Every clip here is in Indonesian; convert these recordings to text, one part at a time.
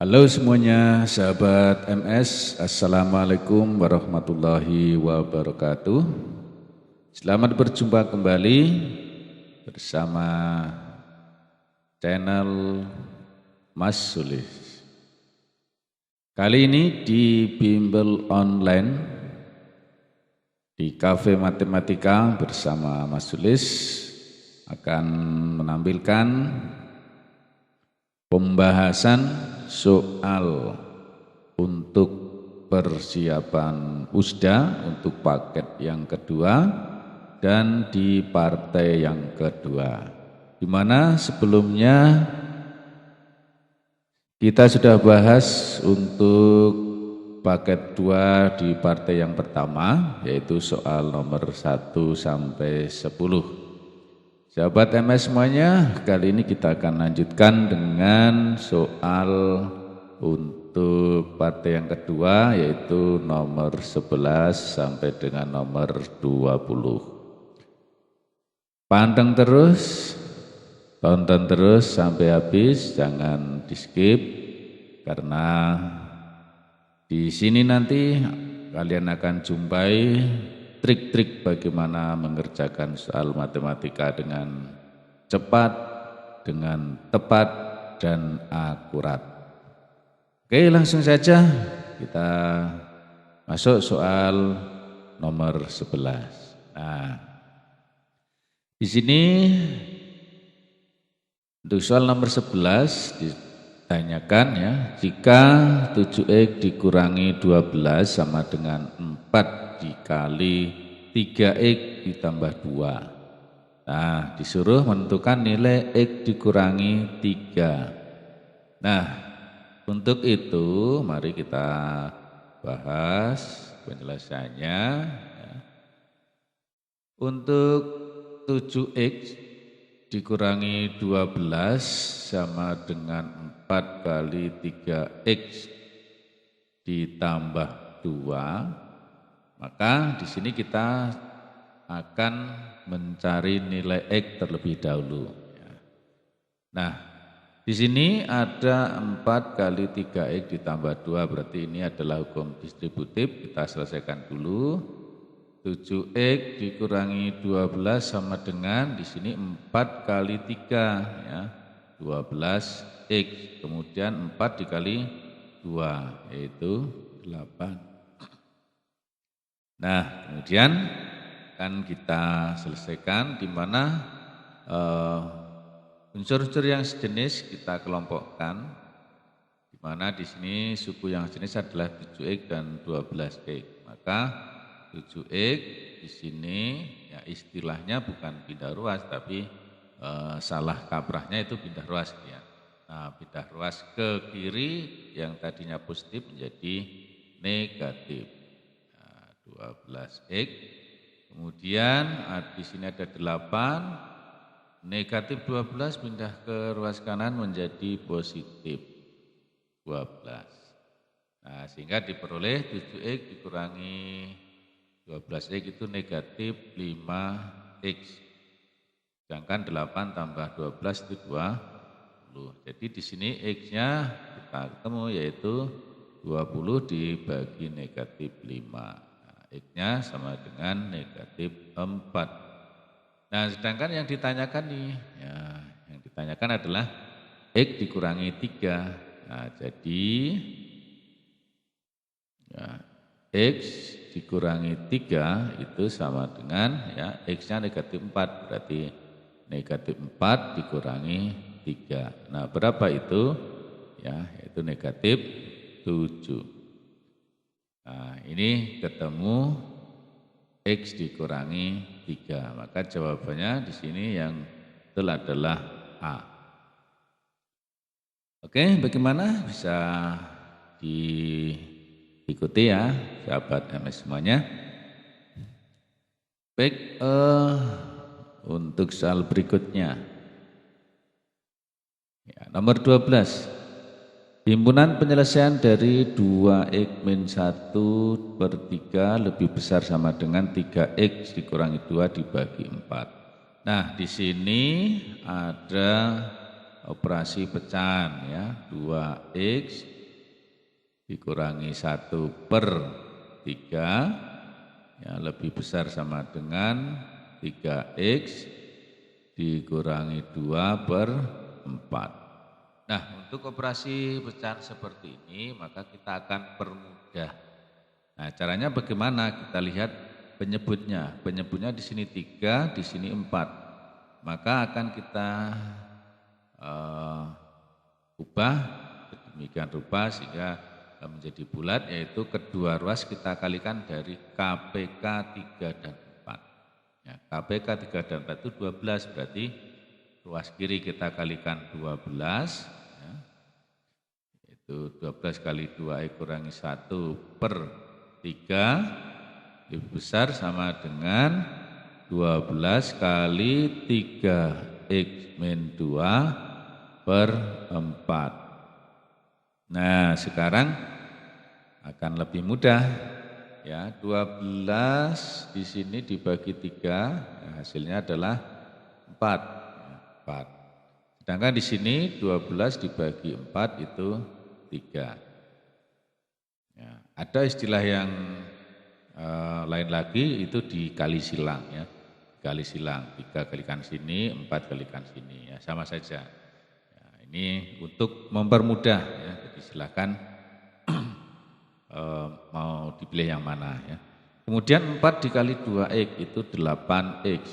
Halo semuanya, sahabat MS, Assalamualaikum warahmatullahi wabarakatuh. Selamat berjumpa kembali bersama channel Mas Sulis. Kali ini di bimbel online di Cafe Matematika bersama Mas Sulis akan menampilkan pembahasan soal untuk persiapan USDA untuk paket yang kedua dan di partai yang kedua. Di mana sebelumnya kita sudah bahas untuk paket 2 di partai yang pertama, yaitu soal nomor 1 sampai 10. Sahabat MS semuanya, kali ini kita akan lanjutkan dengan soal untuk partai yang kedua, yaitu nomor 11 sampai dengan nomor 20. Panteng terus, tonton terus sampai habis, jangan di skip, karena di sini nanti kalian akan jumpai trik-trik bagaimana mengerjakan soal matematika dengan cepat, dengan tepat, dan akurat. Oke, langsung saja kita masuk soal nomor 11. Nah, di sini untuk soal nomor 11 ditanyakan ya, jika 7x dikurangi 12 sama dengan 4 dikali 3x ditambah 2. Nah, disuruh menentukan nilai x dikurangi 3. Nah, untuk itu mari kita bahas penjelasannya. Untuk 7x dikurangi 12 sama dengan 4 kali 3x ditambah 2. Maka di sini kita akan mencari nilai X terlebih dahulu. Nah, di sini ada 4 kali 3X ditambah 2, berarti ini adalah hukum distributif. Kita selesaikan dulu. 7X dikurangi 12 sama dengan di sini 4 kali 3 ya, 12X. Kemudian 4 dikali 2 yaitu 8. Nah, kemudian akan kita selesaikan di mana unsur-unsur yang sejenis kita kelompokkan, di mana di sini suku yang sejenis adalah 7x dan 12x. Maka 7x di sini ya istilahnya bukan pindah ruas, tapi salah kaprahnya itu pindah ruas ya. Nah, pindah ruas ke kiri yang tadinya positif menjadi negatif. 12x, kemudian di sini ada 8, negatif 12 pindah ke ruas kanan menjadi positif 12. Nah, sehingga diperoleh 7x dikurangi 12x itu negatif 5x, sedangkan 8 tambah 12 itu 20. Jadi di sini x-nya kita ketemu yaitu 20 dibagi negatif 5. X-nya sama dengan negatif 4. Nah, sedangkan yang ditanyakan nih, ya, yang ditanyakan adalah X dikurangi 3. Nah, jadi ya, X dikurangi 3 itu sama dengan ya, X-nya negatif 4, berarti negatif 4 dikurangi 3. Nah, berapa itu? Ya, itu negatif 7. Nah, ini ketemu X dikurangi 3. Maka jawabannya di sini yang betul adalah A. Oke, bagaimana? Bisa diikuti ya, sahabat MS semuanya. Baik, untuk soal berikutnya. Ya, nomor 12. Himpunan penyelesaian dari 2x-1 per 3 lebih besar sama dengan 3x dikurangi 2 dibagi 4. Nah, di sini ada operasi pecahan ya, 2x dikurangi 1/3 ya, lebih besar sama dengan 3x dikurangi 2/4. Nah, untuk operasi pecahan seperti ini maka kita akan permudah. Nah, caranya bagaimana? Kita lihat penyebutnya. Penyebutnya di sini 3, di sini 4. Maka akan kita ubah sedemikian rupa sehingga menjadi bulat, yaitu kedua ruas kita kalikan dari KPK 3 dan 4. Ya, KPK 3 dan 4 itu 12, berarti ruas kiri kita kalikan 12, ya, itu 12 kali 2 kurangi 1/3 lebih besar sama dengan 12 kali 3x min 2/4. Nah, sekarang akan lebih mudah ya. 12 di sini dibagi 3, ya, hasilnya adalah 4. Ya, 4. Sedangkan di sini 12 dibagi 4 itu 3. Ya, ada istilah yang lain lagi, itu dikali silang ya. Dikali silang, 3 kalikan sini, 4 kalikan sini, ya sama saja. Ya, ini untuk mempermudah ya, jadi silakan mau dipilih yang mana ya. Kemudian 4 dikali 2x itu 8x.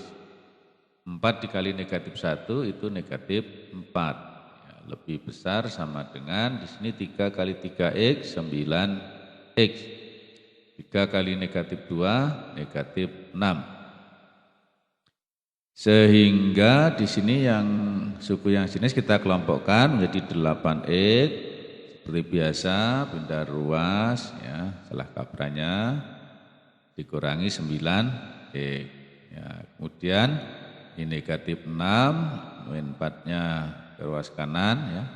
4 dikali negatif 1 itu negatif 4. Ya, lebih besar sama dengan di sini 3 kali 3x 9x. 3 kali negatif 2 negatif 6. Sehingga di sini yang suku yang jenis kita kelompokkan menjadi 8x. Seperti biasa pindah ruas ya, setelah kabranya dikurangi 9x. Ya, kemudian ini negatif 6, min 4-nya ke ruas kanan ya.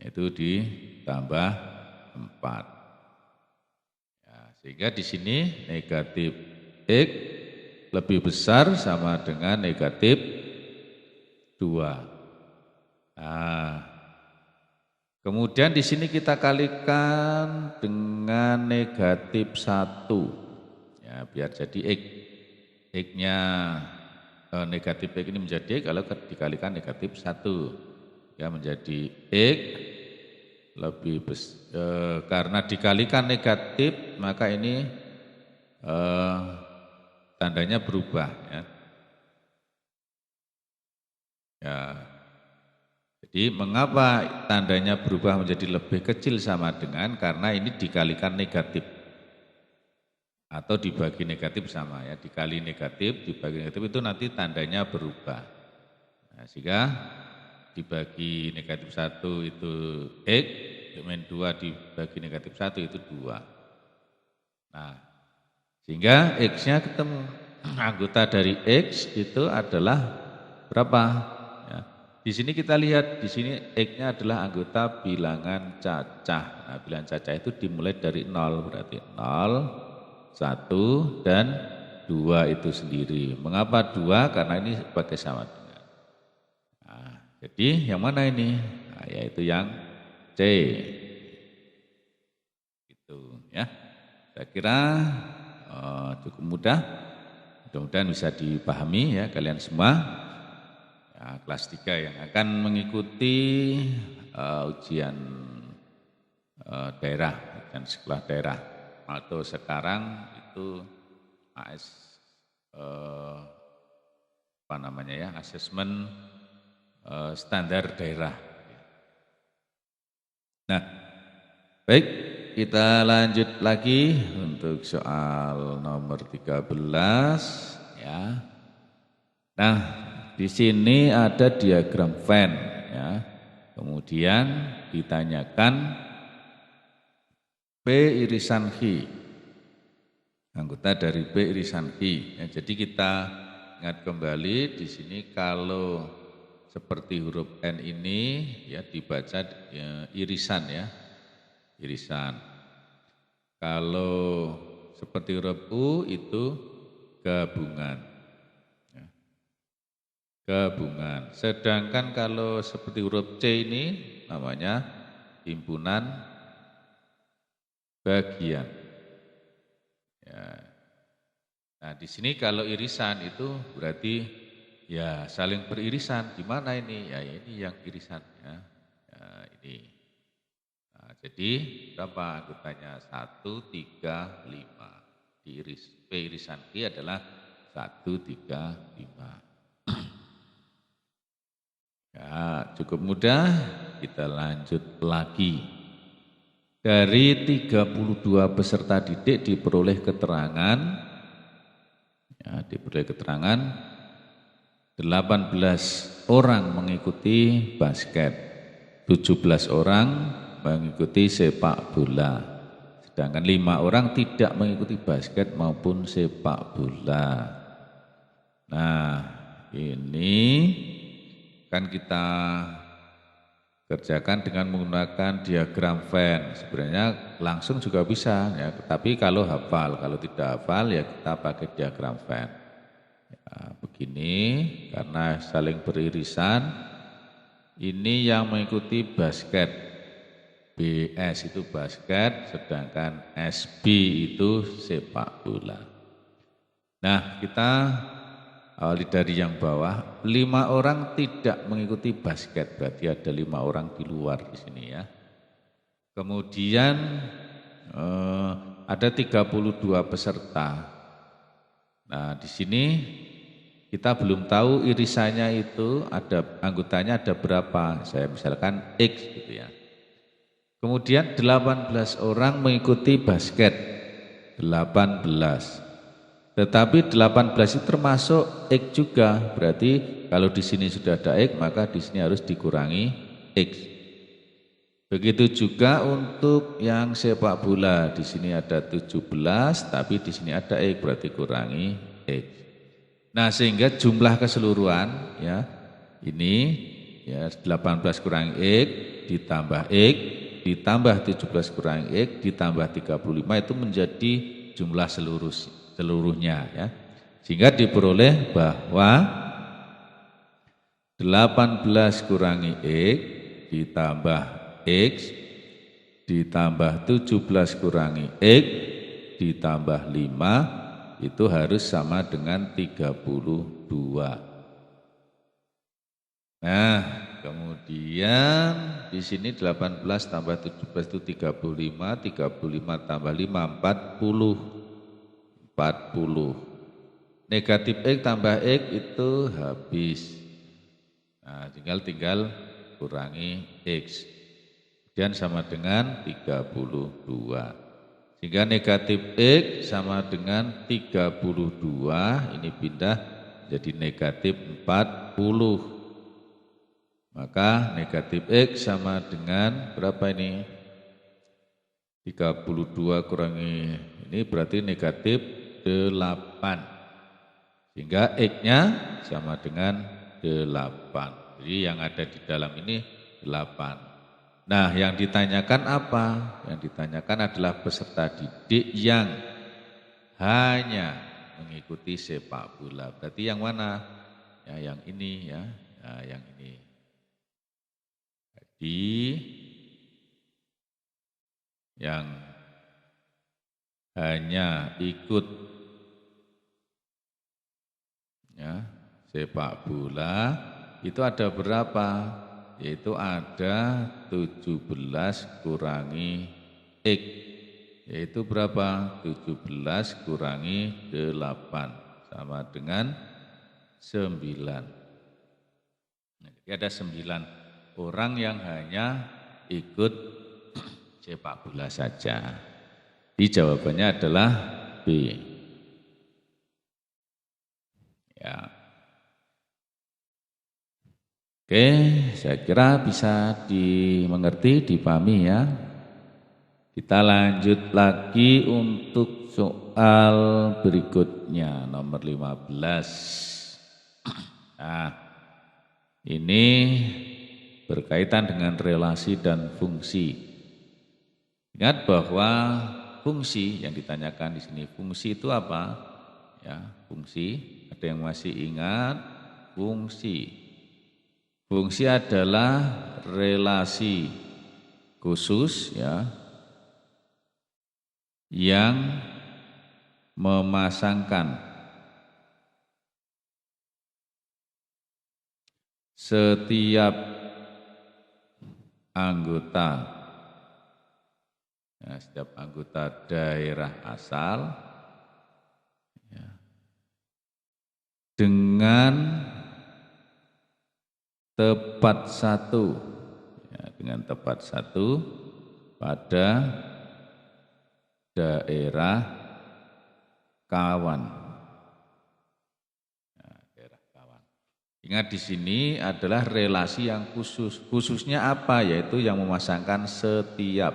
Itu ditambah 4. Sehingga di sini negatif x lebih besar sama dengan negatif 2. Nah, kemudian di sini kita kalikan dengan negatif 1. Ya, biar jadi x. X-nya negatif x ini menjadi x kalau dikalikan negatif 1. Ya, menjadi x lebih karena dikalikan negatif maka ini tandanya berubah ya. Ya. Jadi mengapa tandanya berubah menjadi lebih kecil sama dengan karena ini dikalikan negatif atau dibagi negatif sama ya, dikali negatif dibagi negatif itu nanti tandanya berubah. Nah, sehingga dibagi negatif 1 itu x, min 2 dibagi negatif 1 itu 2. Nah, sehingga x-nya ketemu. Anggota dari x itu adalah berapa? Ya. Di sini kita lihat, di sini x-nya adalah anggota bilangan cacah. Nah, bilangan cacah itu dimulai dari 0, berarti 0, 1, dan 2 itu sendiri. Mengapa 2? Karena ini sebagai sama dengan. Nah, jadi yang mana ini? Nah, yaitu yang C. Gitu ya. Saya kira cukup mudah. Mudah-mudahan bisa dipahami ya kalian semua. Ya, kelas 3 yang akan mengikuti ujian daerah, ujian sekolah daerah. Atau sekarang itu AS apa namanya ya, asesmen standar daerah. Nah, baik, kita lanjut lagi untuk soal nomor 13 ya. Nah, di sini ada diagram Venn ya. Kemudian ditanyakan P irisan Q. Anggota dari P irisan Q. Ya, jadi kita ingat kembali di sini kalau seperti huruf N ini ya dibaca ya, irisan ya. Irisan. Kalau seperti huruf U itu gabungan. Ya. gabungan. Sedangkan kalau seperti huruf C ini namanya himpunan bagian. Ya. Nah, di sini kalau irisan itu berarti ya saling beririsan. Di mana ini? Ya ini yang irisan ya. Ya ini. Nah, jadi berapa anggotanya? 1, 3, 5. P irisan Q adalah 1, 3, 5. Ya, cukup mudah. Kita lanjut lagi. Dari 32 peserta didik diperoleh keterangan, ya, 18 orang mengikuti basket, 17 orang mengikuti sepak bola, sedangkan 5 orang tidak mengikuti basket maupun sepak bola. Nah, ini kan kita kerjakan dengan menggunakan diagram Venn. Sebenarnya langsung juga bisa ya, tapi kalau hafal, kalau tidak hafal ya kita pakai diagram Venn. Ya, begini karena saling beririsan. Ini yang mengikuti basket, BS itu basket, sedangkan SB itu sepak bola. Nah, kita awali dari yang bawah, 5 orang tidak mengikuti basket, berarti ada 5 orang di luar di sini ya. Kemudian ada 32 peserta. Nah, di sini kita belum tahu irisannya itu ada anggotanya ada berapa. Saya misalkan X gitu ya. Kemudian 18 orang mengikuti basket. 18. Tetapi 18 itu termasuk X juga. Berarti kalau di sini sudah ada X, maka di sini harus dikurangi X. Begitu juga untuk yang sepak bola. Di sini ada 17, tapi di sini ada X, berarti kurangi X. Nah, sehingga jumlah keseluruhan ya ini ya 18 kurangi X ditambah X ditambah 17 kurangi X ditambah 35 itu menjadi jumlah seluruhnya ya. Sehingga diperoleh bahwa 18 kurangi X ditambah X ditambah 17 kurangi X ditambah 5 itu harus sama dengan 32. Nah, kemudian di sini 18 tambah 17 itu 35, 35 tambah 5 40. Negatif X tambah X itu habis. Nah, tinggal kurangi X. Kemudian sama dengan 32. Sehingga negatif X sama dengan 32, ini pindah jadi negatif 40. Maka negatif X sama dengan berapa ini? 32 kurangi ini berarti negatif 8. Sehingga X-nya sama dengan 8. Jadi yang ada di dalam ini 8. Nah, yang ditanyakan apa? Yang ditanyakan adalah peserta didik yang hanya mengikuti sepak bola. Berarti yang mana? Ya, yang ini ya. Ya, yang ini. Jadi yang hanya ikut ya, sepak bola itu ada berapa? Yaitu ada 17 kurangi X, yaitu berapa? 17 kurangi 8 sama dengan 9. Nah, jadi ada 9 orang yang hanya ikut sepak bola saja. Jadi jawabannya adalah B. Ya. Oke, saya kira bisa dimengerti, dipahami ya. Kita lanjut lagi untuk soal berikutnya, nomor 15. Nah, ini berkaitan dengan relasi dan fungsi. Ingat bahwa fungsi yang ditanyakan di sini, fungsi itu apa? Ya, fungsi, ada yang masih ingat? fungsi. Fungsi adalah relasi khusus ya yang memasangkan setiap anggota setiap anggota daerah asal ya, dengan tepat satu pada daerah kawan. Daerah kawan. Ingat di sini adalah relasi yang khusus. Khususnya apa? Yaitu yang memasangkan setiap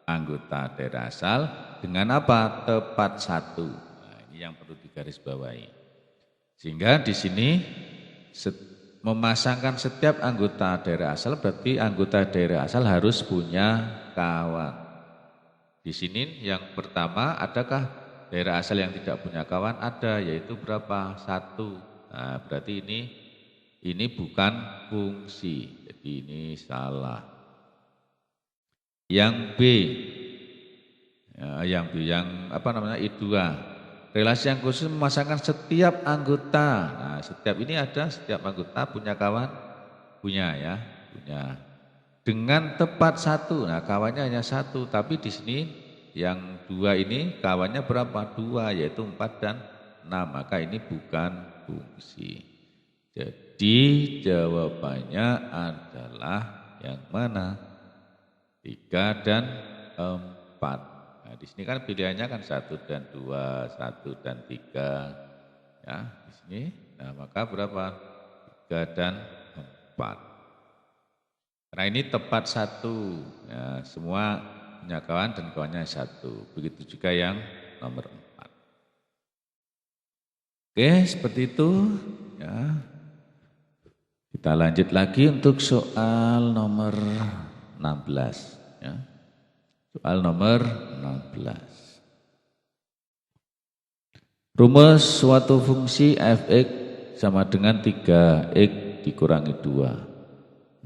anggota daerah asal dengan apa? Tepat satu. Nah, ini yang perlu digarisbawahi. Sehingga di sini memasangkan setiap anggota daerah asal berarti anggota daerah asal harus punya kawan. Di sini yang pertama, adakah daerah asal yang tidak punya kawan? Ada, yaitu berapa? 1. Nah, berarti ini bukan fungsi. Jadi ini salah. Yang B, yang I2. Relasi yang khusus memasangkan setiap anggota. Nah, setiap anggota punya kawan? Punya ya, punya. Dengan tepat satu, nah kawannya hanya 1, tapi di sini yang 2 ini kawannya berapa? 2, yaitu 4 dan 6, maka ini bukan fungsi. Jadi jawabannya adalah yang mana? 3 dan 4. Nah, di sini kan pilihannya kan 1 dan 2, 1 dan 3. Ya, di sini. Nah, maka berapa? 3 dan 4. Karena ini tepat 1, ya, semua punya kawan dan kawannya 1. Begitu juga yang nomor 4. Oke, seperti itu. Ya. Kita lanjut lagi untuk soal nomor 16. Ya. Soal nomor 16. Rumus suatu fungsi fx sama dengan 3x dikurangi 2.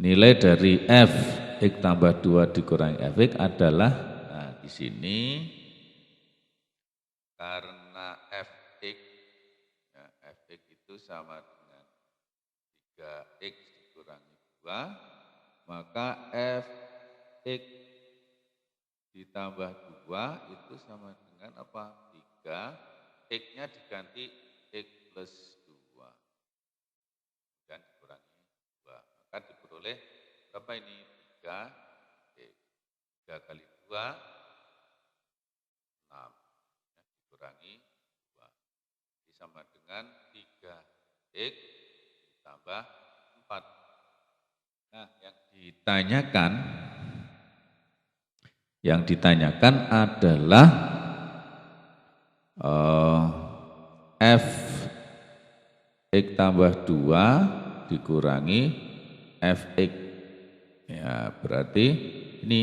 Nilai dari f x tambah 2 dikurangi fx adalah, nah di sini karena fx, ya, fx itu sama dengan 3x dikurangi 2, maka fx ditambah 2 itu sama dengan apa? 3, x-nya diganti x plus 2 dan dikurangi 2. Maka diperoleh berapa ini? 3 x. 3 kali 2 6 ya, dikurangi 2. Ini sama dengan 3x ditambah 4. Nah, yang ditanyakan adalah f x tambah 2 dikurangi fx. Ya, berarti ini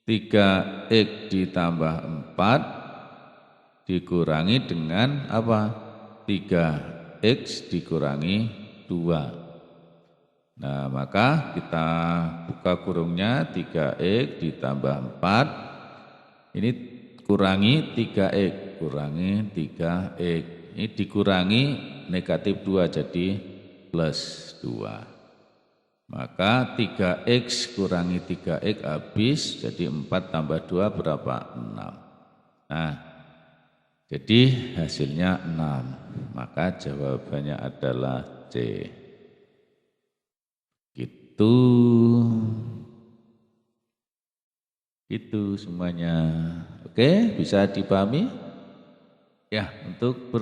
3x ditambah 4 dikurangi dengan apa? 3x dikurangi 2. Nah, maka kita buka kurungnya 3x ditambah 4. Ini kurangi 3x, kurangi 3x. Ini dikurangi negatif 2 jadi plus 2. Maka 3x kurangi 3x habis, jadi 4 tambah 2 berapa? 6. Nah, jadi hasilnya 6. Maka jawabannya adalah C. Itu semuanya. Oke, bisa dipahami? Ya, untuk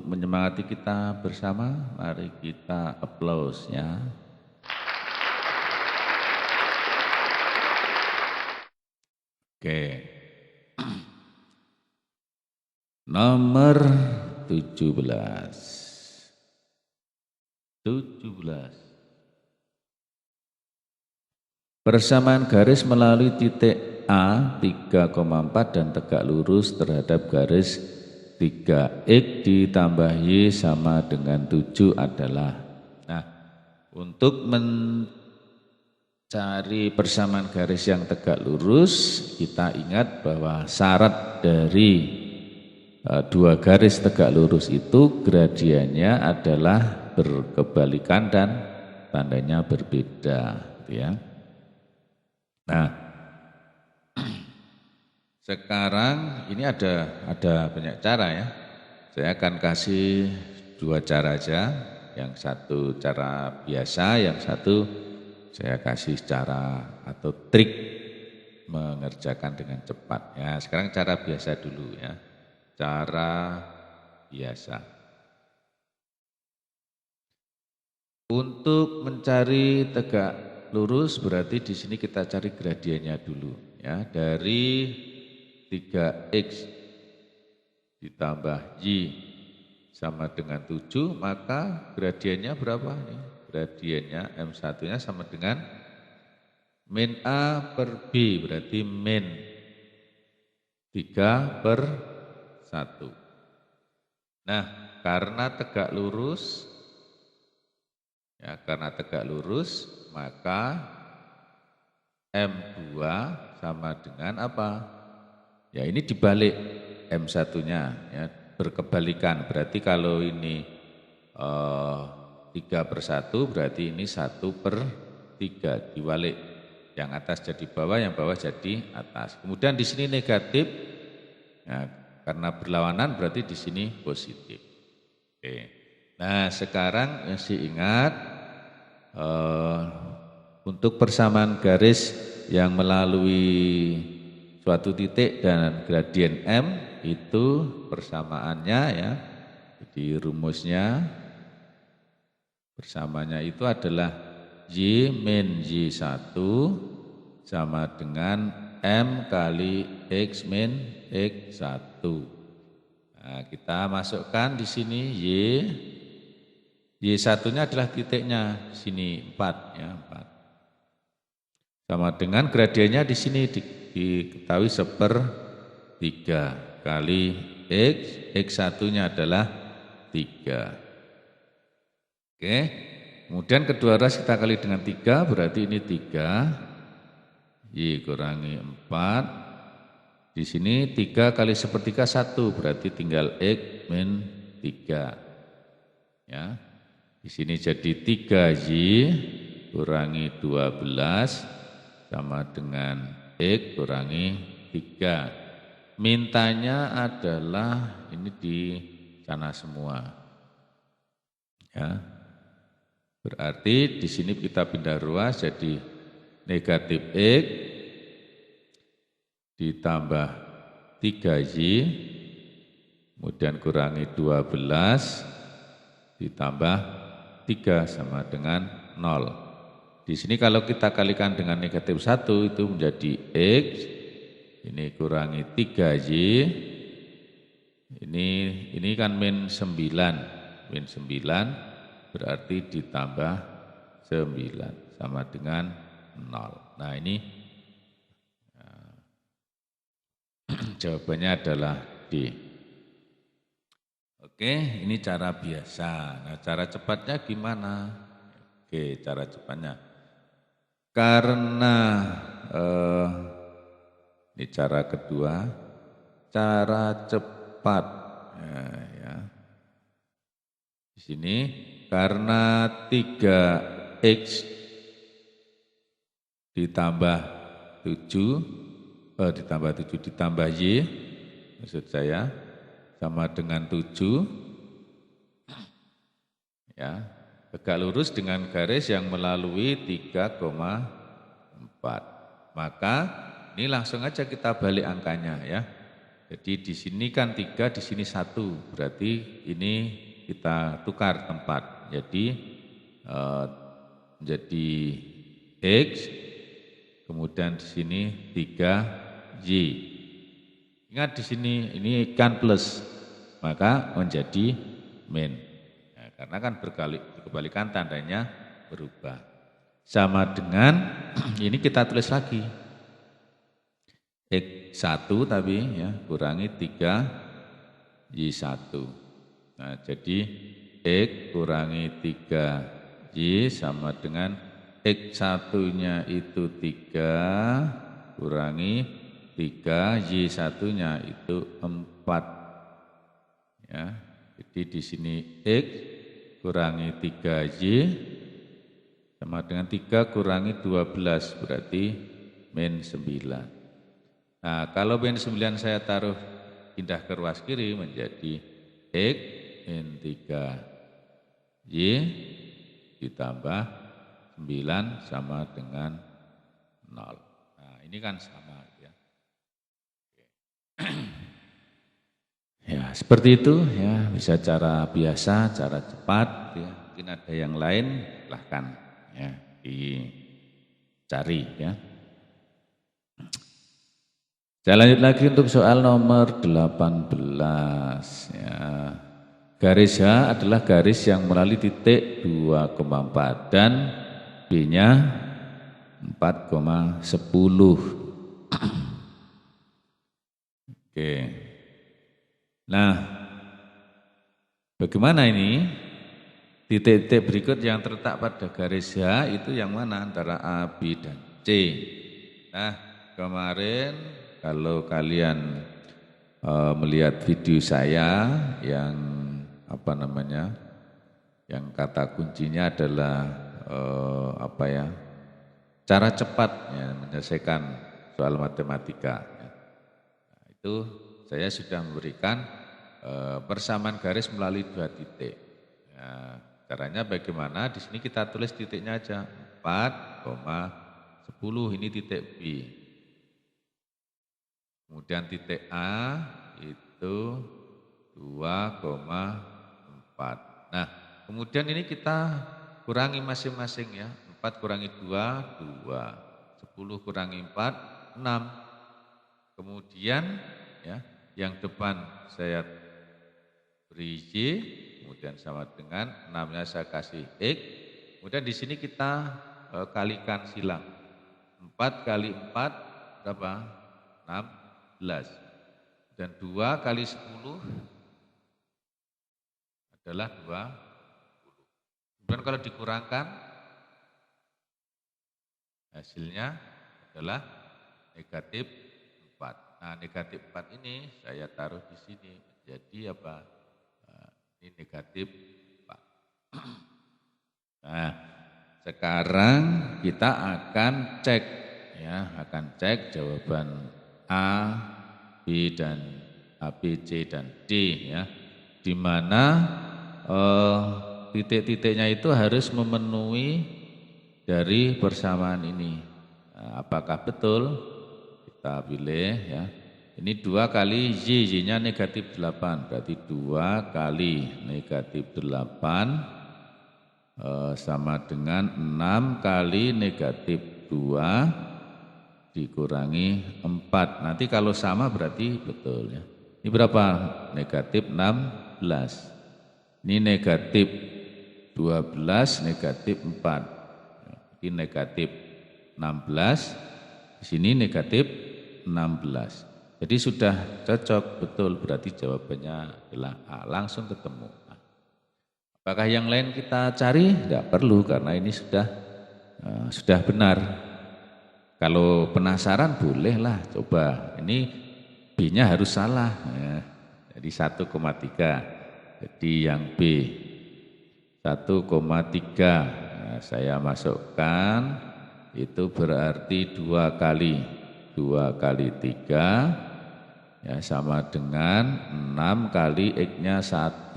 menyemangati kita bersama, mari kita aplaus ya. Oke. Nomor 17. Persamaan garis melalui titik A 3,4 dan tegak lurus terhadap garis 3X ditambah Y sama dengan 7 adalah. Nah, untuk mencari persamaan garis yang tegak lurus, kita ingat bahwa syarat dari dua garis tegak lurus itu gradiennya adalah berkebalikan dan tandanya berbeda, gitu ya. Nah, sekarang ini ada banyak cara ya. Saya akan kasih dua cara aja. Yang satu cara biasa, yang satu saya kasih cara atau trik mengerjakan dengan cepat. Ya, sekarang cara biasa dulu ya. Cara biasa. Untuk mencari tegak lurus berarti di sini kita cari gradiennya dulu ya. Dari 3X ditambah Y sama dengan 7, maka gradiennya berapa nih? Gradiennya M1-nya sama dengan min A per B, berarti min 3 per 1. Nah, karena tegak lurus, ya, maka M2 sama dengan apa? Ya ini dibalik M1-nya, ya, berkebalikan. Berarti kalau ini 3 per 1, berarti ini 1 per 3, dibalik. Yang atas jadi bawah, yang bawah jadi atas. Kemudian di sini negatif, ya, karena berlawanan berarti di sini positif. Oke. Nah sekarang masih ingat untuk persamaan garis yang melalui suatu titik dan gradien M itu persamaannya ya. Jadi rumusnya persamaannya itu adalah Y min Y1 sama dengan M kali X min X1. Nah, kita masukkan di sini Y1-nya adalah titiknya di sini 4 ya, 4. Sama dengan gradiennya di sini diketahui 1/3 kali X, X1-nya adalah 3. Oke, kemudian kedua ras kita kali dengan 3, berarti ini 3, Y kurangi 4, di sini 3 kali 1/3 1, berarti tinggal X min 3. Ya, di sini jadi 3Y kurangi 12 sama dengan X kurangi 3. Mintanya adalah ini di sana semua. Ya. Berarti di sini kita pindah ruas jadi negatif X ditambah 3Y kemudian kurangi 12 ditambah 3 sama dengan 0. Di sini kalau kita kalikan dengan negatif 1 itu menjadi X, ini kurangi 3Y, ini kan min 9, berarti ditambah 9 sama dengan 0. Nah ini jawabannya adalah D. Oke, ini cara biasa. Nah cara cepatnya gimana? Oke, cara cepatnya. Karena ini cara kedua, cara cepat. Ya. Di sini karena 3X ditambah 7, ditambah Y, maksud saya, sama dengan 7, ya. Tegak lurus dengan garis yang melalui 3,4. Maka ini langsung aja kita balik angkanya ya. Jadi di sini kan 3, di sini 1. Berarti ini kita tukar tempat. Jadi menjadi X, kemudian di sini 3Y. Ingat di sini ini kan plus, maka menjadi min. Karena kan berkebalikan tandanya berubah. Sama dengan ini kita tulis lagi. X1 tapi ya kurangi 3 Y1. Nah, jadi X kurangi 3Y sama dengan X1-nya itu 3 kurangi 3, Y1-nya itu 4. Ya, jadi di sini X kurangi 3Y sama dengan 3 kurangi 12, berarti min 9. Nah, kalau min 9 saya taruh pindah ke ruas kiri menjadi X min 3Y ditambah 9 sama dengan 0. Nah, ini kan sama ya. Ya, seperti itu ya, bisa cara biasa, cara cepat ya. Mungkin ada yang lain, silahkan ya dicari ya. Saya lanjut lagi untuk soal nomor 18 ya. Garis H adalah garis yang melalui titik 2,4 dan B-nya 4,10. Oke. Nah, bagaimana ini? Titik-titik berikut yang terletak pada garis H itu yang mana antara A, B, dan C. Nah, kemarin kalau kalian melihat video saya yang yang kata kuncinya adalah cara cepat ya, menyelesaikan soal matematika. Nah, itu saya sudah memberikan persamaan garis melalui 2 titik. Ya, caranya bagaimana? Di sini kita tulis titiknya aja 4,10 ini titik B. Kemudian titik A itu 2,4. Nah, kemudian ini kita kurangi masing-masing ya. 4 kurangi 2, 2. 10 kurangi 4, 6. Kemudian ya, yang depan saya beri Y, kemudian sama dengan 6-nya saya kasih X. Kemudian di sini kita kalikan silang. 4 kali 4 berapa? 16. Dan 2 kali 10 adalah 20. Kemudian kalau dikurangkan hasilnya adalah negatif 4. Nah, negatif 4 ini saya taruh di sini menjadi apa? Ini negatif 4. Nah, sekarang kita akan cek ya, akan cek jawaban A, B dan A, B, C dan D ya. Di mana titik-titiknya itu harus memenuhi dari persamaan ini. Nah, apakah betul? Kita pilih ya. Ini 2 kali Y, Y-nya negatif 8. Berarti 2 kali negatif 8 sama dengan 6 kali negatif 2 dikurangi 4. Nanti kalau sama berarti betul ya. Ini berapa? Negatif 16. Ini negatif 12, negatif 4. Ini negatif 16. Di sini negatif 16. Jadi sudah cocok, betul, berarti jawabannya adalah A, langsung ketemu. Apakah yang lain kita cari? Tidak perlu karena ini sudah benar. Kalau penasaran bolehlah coba. Ini B-nya harus salah. Ya. Jadi 1,3. Jadi yang B 1,3. Nah, saya masukkan itu berarti 2 kali 3 ya sama dengan 6 kali X-nya 1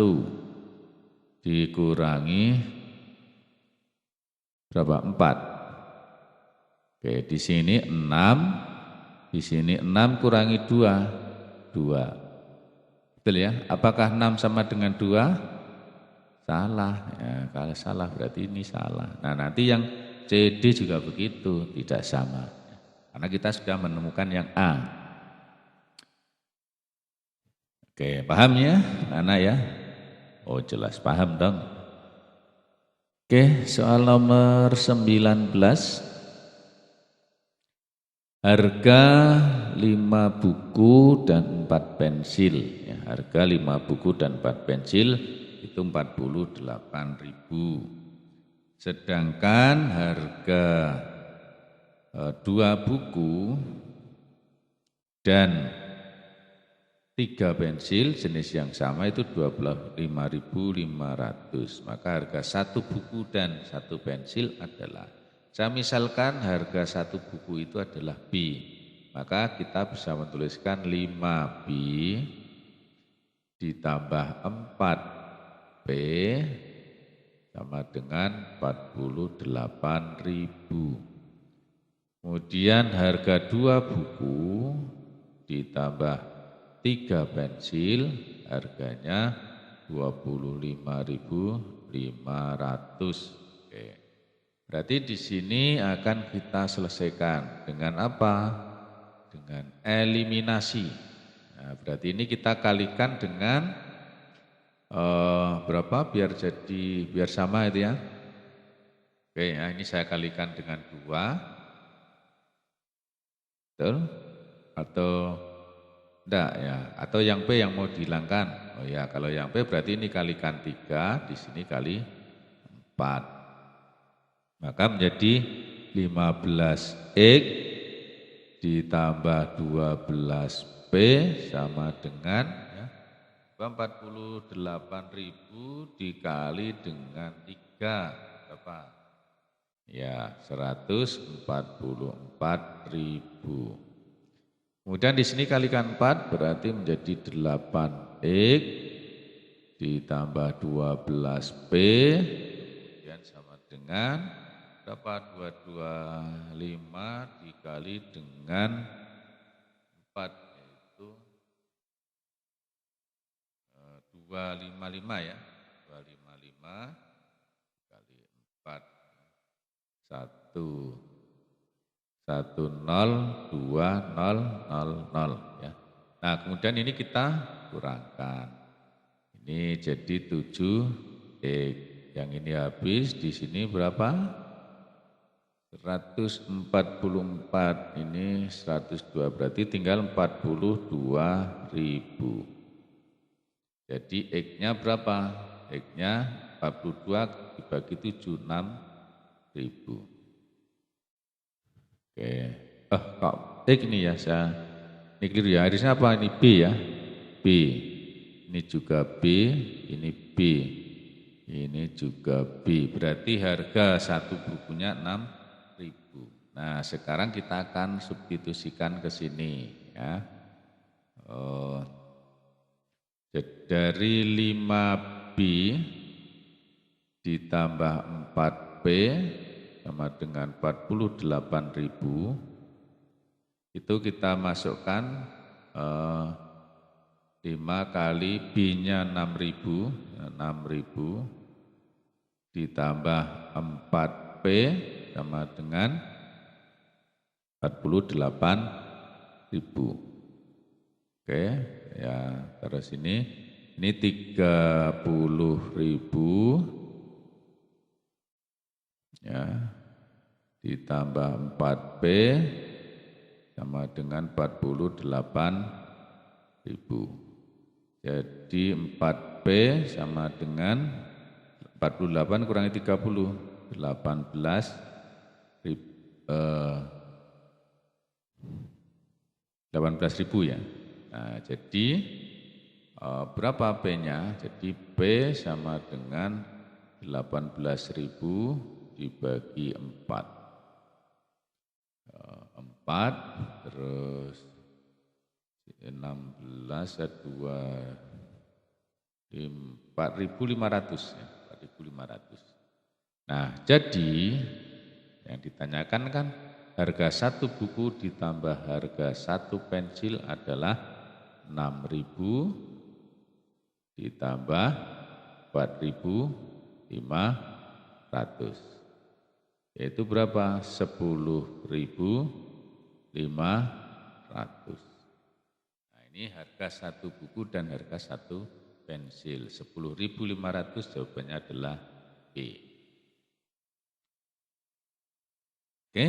dikurangi berapa? 4. Oke, di sini 6, di sini 6 kurangi 2, 2. Betul ya? Apakah 6 sama dengan 2? Salah. Ya, kalau salah berarti ini salah. Nah, nanti yang C, D juga begitu, tidak sama. Karena kita sudah menemukan yang A. Oke, paham ya anak ya? Oh jelas, paham dong. Oke, soal nomor 19. Harga 5 buku dan 4 pensil. Ya, harga 5 buku dan 4 pensil itu 48.000. Sedangkan harga 2 buku dan 3 pensil jenis yang sama itu 25.500. Maka harga 1 buku dan 1 pensil adalah, saya misalkan harga 1 buku itu adalah B, maka kita bisa menuliskan 5B ditambah 4P sama dengan 48.000. Kemudian harga 2 buku ditambah 3 pensil harganya 25.500. Oke. Berarti di sini akan kita selesaikan dengan apa? Dengan eliminasi. Nah, berarti ini kita kalikan dengan berapa biar sama itu ya. Oke, nah ini saya kalikan dengan 2. Betul? Atau enggak ya? Atau yang P yang mau dihilangkan? Oh ya, kalau yang P berarti ini kalikan 3, di sini kali 4. Maka menjadi 15X ditambah 12P sama dengan ya, 48.000 dikali dengan 3 berapa? Ya, 144.000. Kemudian di sini kalikan 4 berarti menjadi 8X ditambah 12P kemudian sama dengan berapa? 225 dikali dengan 4 yaitu 255 ya. 255 kali 4 10200 ya. Nah, kemudian ini kita kurangkan. Ini jadi 7X. Yang ini habis di sini berapa? 144. Ini 102 berarti tinggal 42.000. Jadi X-nya berapa? X-nya 42 dibagi 7 6.000. Oke, kok ini ya ini keliru ya, harusnya apa ini B ya, B, ini juga B, ini B, ini juga B, berarti harga 1 bukunya 6.000. Nah sekarang kita akan substitusikan ke sini ya, dari 5B ditambah 4P sama dengan 48.000, itu kita masukkan 5 kali B-nya 6.000 ditambah 4P sama dengan 48.000. Oke, ya terus ini 30.000 ya, ditambah 4P sama dengan 48.000. Jadi 4P sama dengan 48 kurangi 30, 18.000 ya. Nah, jadi berapa P-nya? Jadi P sama dengan 18.000 dibagi 4. 4 terus 16 4.500 ya, 4.500. Nah, jadi yang ditanyakan kan harga 1 buku ditambah harga 1 pensil adalah 6.000 ditambah 4.500. Yaitu berapa? 10.500. Nah ini harga 1 buku dan harga 1 pensil. 10.500 jawabannya adalah B. Oke,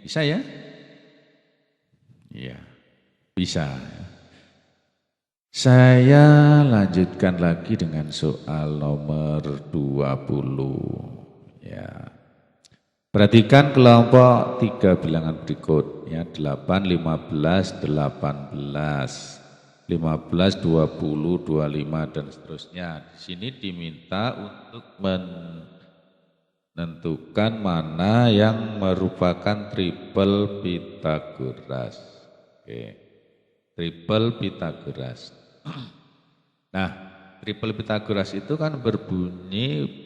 bisa ya? Iya, bisa. Saya lanjutkan lagi dengan soal nomor 20. Ya. Perhatikan kelompok 3 bilangan berikut. Ya, 8, 15, 18, 15, 20, 25, dan seterusnya. Di sini diminta untuk menentukan mana yang merupakan triple Pythagoras. Oke. Triple Pythagoras. Nah, triple Pythagoras itu kan berbunyi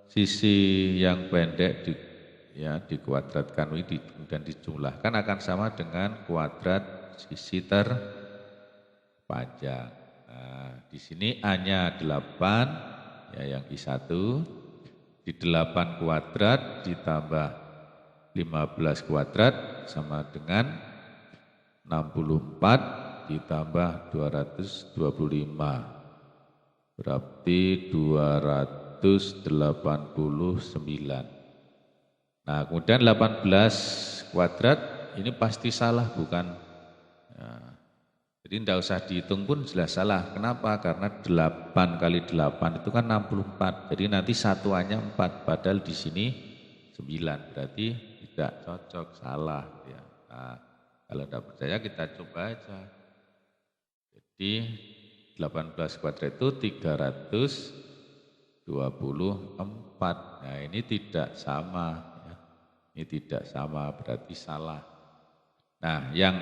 sisi yang pendek dikuadratkan dan dijumlahkan akan sama dengan kuadrat sisi terpanjang. Nah, di sini A-nya 8, ya yang I1, di 8 kuadrat ditambah 15 kuadrat sama dengan 64 ditambah 225, berarti 289. Nah, kemudian 18 kuadrat ini pasti salah, bukan? Ya, jadi tidak usah dihitung pun jelas salah. Kenapa? Karena 8 kali 8 itu kan 64. Jadi nanti satuannya 4, padahal di sini 9. Berarti tidak cocok, salah. Ya. Nah, kalau tidak percaya kita coba aja. Jadi 18 kuadrat itu 324. Nah, ini tidak sama. Ya. Ini tidak sama, berarti salah. Nah, yang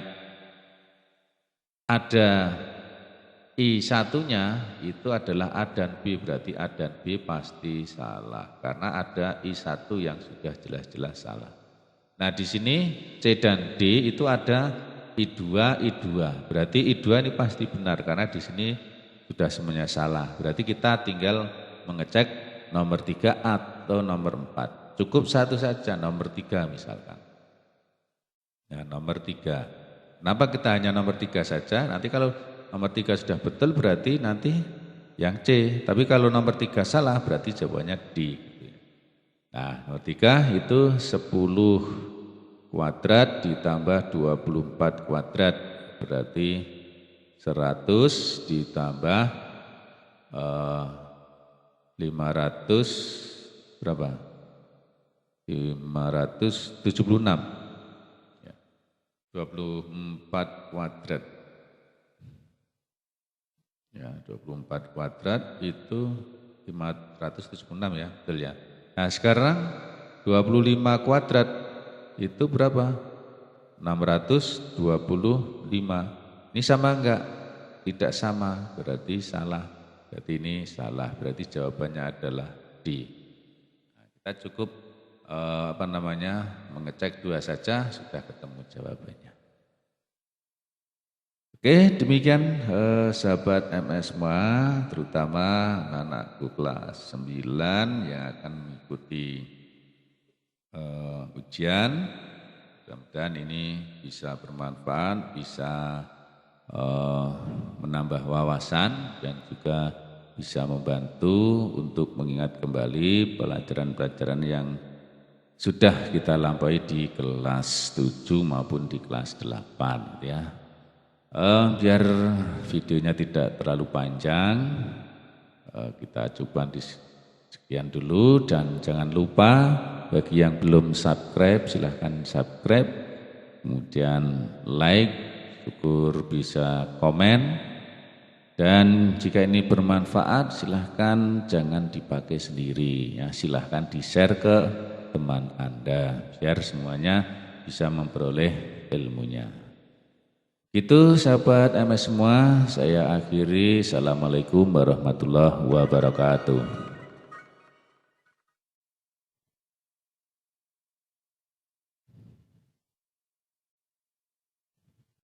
ada I1-nya itu adalah A dan B, berarti A dan B pasti salah. Karena ada I1 yang sudah jelas-jelas salah. Nah, di sini C dan D itu ada I2, I2. Berarti I2 ini pasti benar karena di sini sudah semuanya salah. Berarti kita tinggal mengecek nomor 3 atau nomor 4. Cukup satu saja, nomor 3 misalkan. Nah, nomor 3. Kenapa kita hanya nomor 3 saja? Nanti kalau nomor 3 sudah betul berarti nanti yang C. Tapi kalau nomor 3 salah berarti jawabannya D. Nah, nomor 3 itu 10 kuadrat ditambah 24 kuadrat, berarti 100 ditambah 500 berapa? 576. Ya, 24 kuadrat. Ya, 24 kuadrat itu 576 ya, betul ya. Nah, sekarang 25 kuadrat itu berapa? 625. Ini sama enggak? Tidak sama, berarti salah. Berarti ini salah, berarti jawabannya adalah D. Nah, kita cukup mengecek 2 saja sudah ketemu jawabannya. Oke, demikian sahabat MS semua, terutama anak-anakku kelas 9 yang akan mengikuti ujian. Mudah-mudahan ini bisa bermanfaat, bisa menambah wawasan dan juga bisa membantu untuk mengingat kembali pelajaran-pelajaran yang sudah kita lampaui di kelas 7 maupun di kelas 8 ya. Biar videonya tidak terlalu panjang, kita coba sekian dulu dan jangan lupa bagi yang belum subscribe silahkan subscribe, kemudian like, syukur bisa komen, dan jika ini bermanfaat silahkan jangan dipakai sendiri ya, silahkan di-share ke teman Anda biar semuanya bisa memperoleh ilmunya. Itu sahabat MS semua, saya akhiri. Assalamualaikum warahmatullahi wabarakatuh.